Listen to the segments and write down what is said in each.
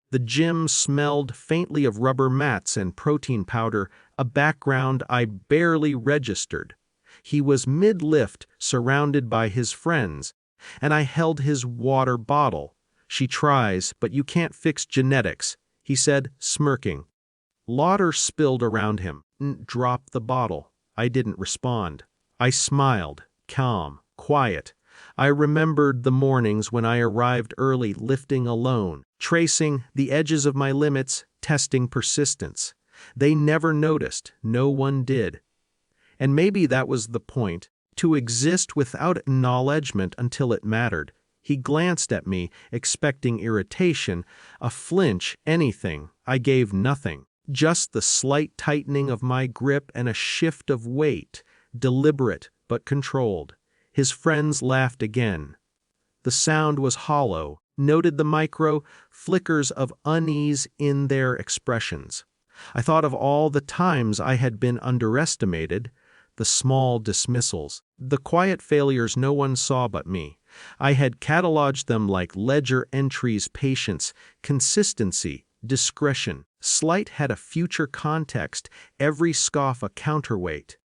The gym smelled faintly of rubber mats and protein powder, a background I barely registered. He was mid-lift, surrounded by his friends, and I held his water bottle. "She tries, but you can't fix genetics," he said, smirking. Lauder spilled around him. "Drop the bottle." I didn't respond. I smiled, calm, quiet. I remembered the mornings when I arrived early, lifting alone, tracing the edges of my limits, testing persistence. They never noticed, no one did. And maybe that was the point, to exist without acknowledgement until it mattered. He glanced at me, expecting irritation, a flinch, anything. I gave nothing. Just the slight tightening of my grip and a shift of weight, deliberate but controlled. His friends laughed again. The sound was hollow, noted the micro flickers of unease in their expressions. I thought of all the times I had been underestimated, the small dismissals, the quiet failures no one saw but me. I had cataloged them like ledger entries: patience, consistency, discretion. Slight had a future context, every scoff a counterweight.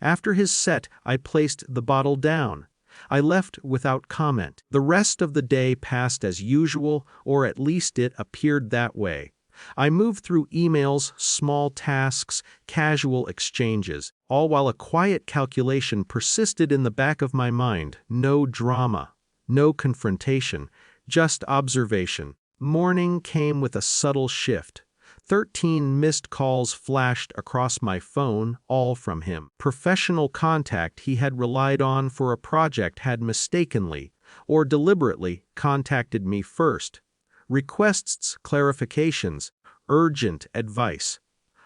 After his set, I placed the bottle down. I left without comment. The rest of the day passed as usual, or at least it appeared that way. I moved through emails, small tasks, casual exchanges, all while a quiet calculation persisted in the back of my mind. No drama, no confrontation, just observation. Morning came with a subtle shift. 13 missed calls flashed across my phone, all from him. Professional contact he had relied on for a project had mistakenly, or deliberately, contacted me first. Requests, clarifications, urgent advice.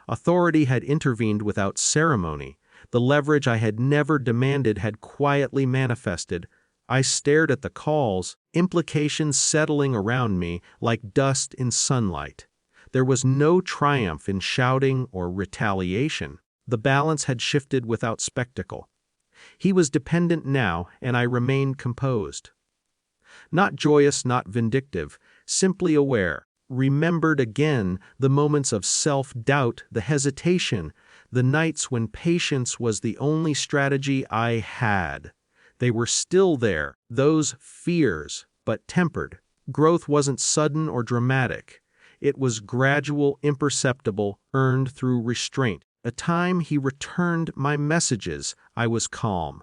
Authority had intervened without ceremony. The leverage I had never demanded had quietly manifested. I stared at the calls, implications settling around me like dust in sunlight. There was no triumph in shouting or retaliation. The balance had shifted without spectacle. He was dependent now, and I remained composed. Not joyous, not vindictive, simply aware. Remembered again the moments of self-doubt, the hesitation, the nights when patience was the only strategy I had. They were still there, those fears, but tempered. Growth wasn't sudden or dramatic. It was gradual, imperceptible, earned through restraint. A time he returned my messages, I was calm.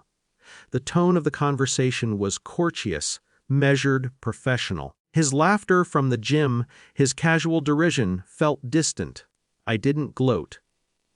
The tone of the conversation was courteous, measured, professional. His laughter from the gym, his casual derision, felt distant. I didn't gloat.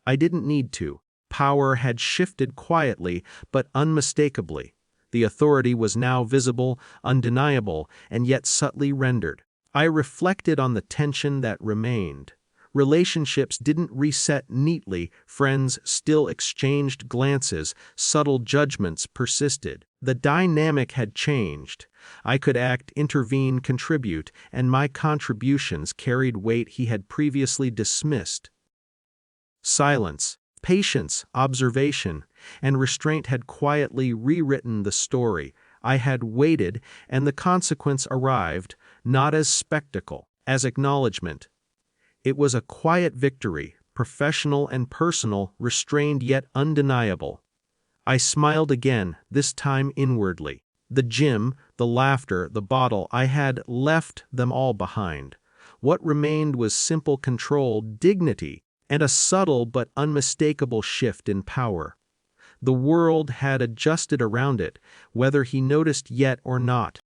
I didn't need to. Power had shifted quietly, but unmistakably. The authority was now visible, undeniable, and yet subtly rendered. I reflected on the tension that remained. Relationships didn't reset neatly, friends still exchanged glances, subtle judgments persisted. The dynamic had changed. I could act, intervene, contribute, and my contributions carried weight he had previously dismissed. Silence, patience, observation, and restraint had quietly rewritten the story. I had waited, and the consequence arrived, not as spectacle, as acknowledgement. It was a quiet victory, professional and personal, restrained yet undeniable. I smiled again, this time inwardly. The gym, the laughter, the bottle, I had left them all behind. What remained was simple control, dignity, and a subtle but unmistakable shift in power. The world had adjusted around it, whether he noticed yet or not.